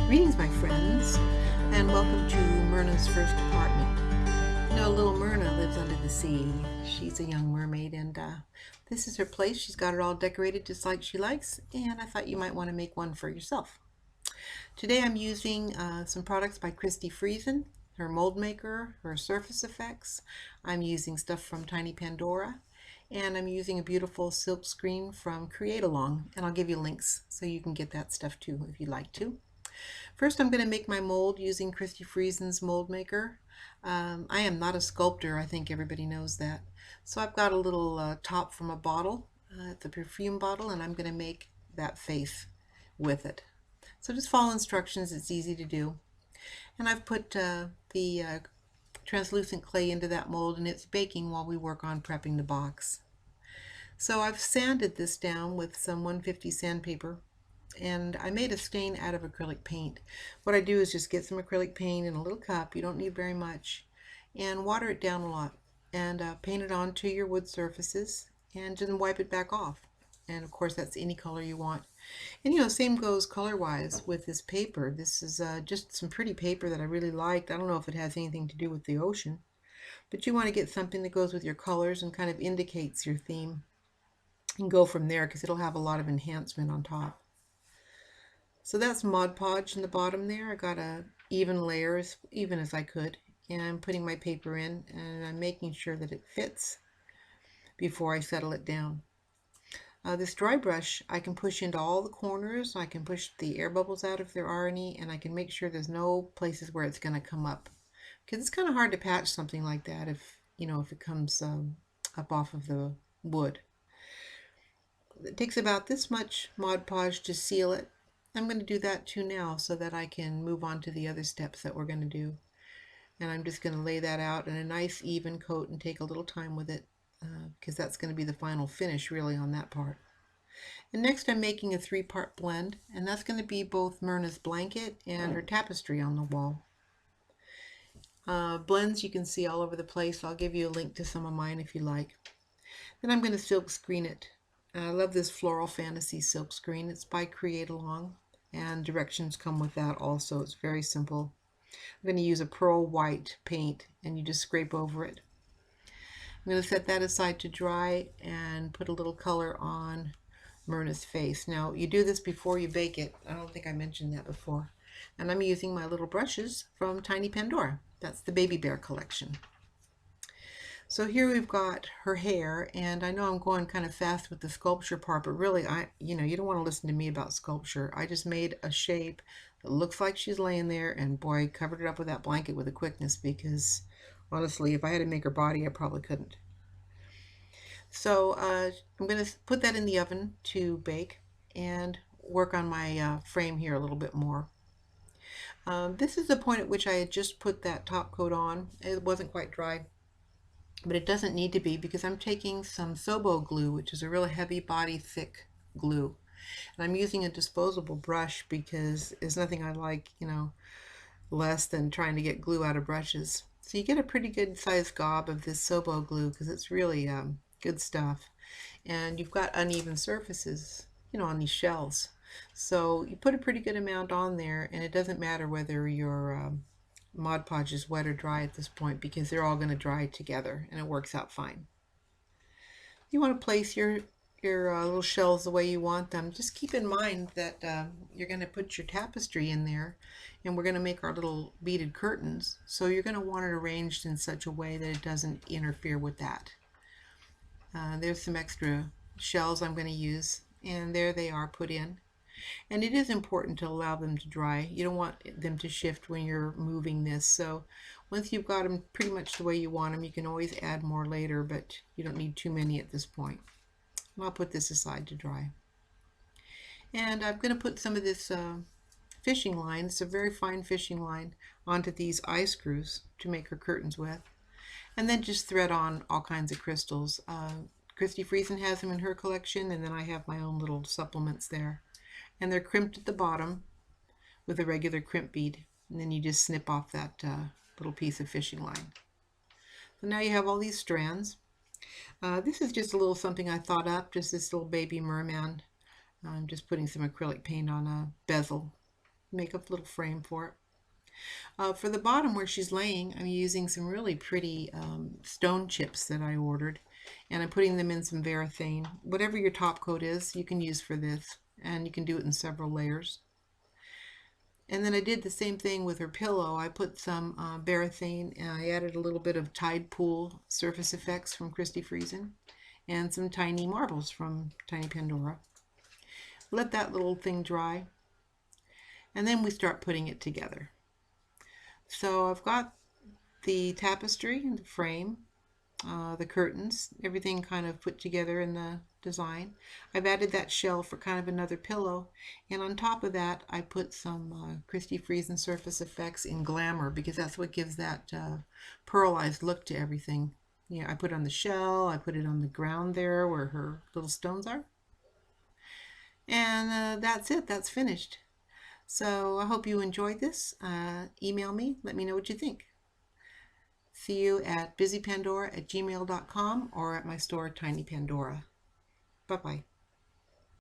Greetings, my friends, and welcome to Myrna's First Apartment. You know, little Myrna lives under the sea. She's a young mermaid, and this is her place. She's got it all decorated just like she likes, and I thought you might want to make one for yourself. Today I'm using some products by Christy Friesen, her mold maker, her surface effects. I'm using stuff from Tiny Pandora, and I'm using a beautiful silk screen from Create Along, and I'll give you links so you can get that stuff too if you'd like to. First, I'm going to make my mold using Christy Friesen's mold maker. I am not a sculptor, I think everybody knows that. So I've got a little top from a bottle, it's a perfume bottle, and I'm going to make that face with it. So just follow instructions, it's easy to do. And I've put the translucent clay into that mold, and it's baking while we work on prepping the box. So I've sanded this down with some 150 sandpaper, and I made a stain out of acrylic paint. What I do is just get some acrylic paint in a little cup, you don't need very much, and water it down a lot, and paint it onto your wood surfaces, and then wipe it back off. And of course that's any color you want. And you know, same goes color-wise with this paper. This is just some pretty paper that I really liked. I don't know if it has anything to do with the ocean, but you want to get something that goes with your colors and kind of indicates your theme, and go from there because it'll have a lot of enhancement on top. So that's Mod Podge in the bottom there. I got a even layer, as even as I could, and I'm putting my paper in, and I'm making sure that it fits before I settle it down. This dry brush, I can push into all the corners. I can push the air bubbles out if there are any, and I can make sure there's no places where it's going to come up, because it's kind of hard to patch something like that if if it comes up off of the wood. It takes about this much Mod Podge to seal it. I'm going to do that too now so that I can move on to the other steps that we're going to do. And I'm just going to lay that out in a nice even coat and take a little time with it because that's going to be the final finish really on that part. And next I'm making a 3-part blend, and that's going to be both Myrna's blanket and her tapestry on the wall. Blends you can see all over the place. I'll give you a link to some of mine if you like. Then I'm going to silk screen it. I love this Floral Fantasy silk screen. It's by Create Along, and directions come with that also. It's very simple. I'm going to use a pearl white paint, and you just scrape over it. I'm going to set that aside to dry and put a little color on Myrna's face. Now, you do this before you bake it. I don't think I mentioned that before. And I'm using my little brushes from Tiny Pandora. That's the Baby Bear collection. So here we've got her hair, and I know I'm going kind of fast with the sculpture part, but really, you don't want to listen to me about sculpture. I just made a shape that looks like she's laying there, and boy, covered it up with that blanket with a quickness because honestly, if I had to make her body, I probably couldn't. So I'm going to put that in the oven to bake and work on my frame here a little bit more. This is the point at which I had just put that top coat on. It wasn't quite dry, but it doesn't need to be because I'm taking some Sobo glue, which is a really heavy body thick glue. And I'm using a disposable brush because there's nothing I like, less than trying to get glue out of brushes. So you get a pretty good sized gob of this Sobo glue because it's really good stuff. And you've got uneven surfaces, on these shells. So you put a pretty good amount on there, and it doesn't matter whether your Mod Podge is wet or dry at this point because they're all going to dry together and it works out fine. You want to place your little shells the way you want them. Just keep in mind that you're going to put your tapestry in there, and we're going to make our little beaded curtains. So you're going to want it arranged in such a way that it doesn't interfere with that. There's some extra shells I'm going to use, and there they are put in. And it is important to allow them to dry. You don't want them to shift when you're moving this. So once you've got them pretty much the way you want them, you can always add more later, but you don't need too many at this point. And I'll put this aside to dry. And I'm going to put some of this fishing line, it's a very fine fishing line, onto these eye screws to make her curtains with. And then just thread on all kinds of crystals. Christy Friesen has them in her collection, and then I have my own little supplements there. And they're crimped at the bottom with a regular crimp bead, and then you just snip off that little piece of fishing line. So now you have all these strands. This is just a little something I thought up, just this little baby merman. I'm just putting some acrylic paint on a bezel. make a little frame for it. For the bottom where she's laying, I'm using some really pretty stone chips that I ordered, and I'm putting them in some varathane. Whatever your top coat is, you can use for this, and you can do it in several layers. And then I did the same thing with her pillow. I put some varathane, and I added a little bit of Tide Pool Surface Effects from Christy Friesen, and some tiny marbles from Tiny Pandora. Let that little thing dry, and then we start putting it together. So I've got the tapestry and the frame, the curtains, everything kind of put together in the design. I've added that shell for kind of another pillow, and on top of that I put some Christy Friesen Surface Effects in Glamour, because that's what gives that pearlized look to everything. I put it on the shell, I put it on the ground there where her little stones are, and that's it, that's finished. So I hope you enjoyed this. Email me, let me know what you think. See you at busypandora@gmail.com or at my store, Tiny Pandora. Bye-bye.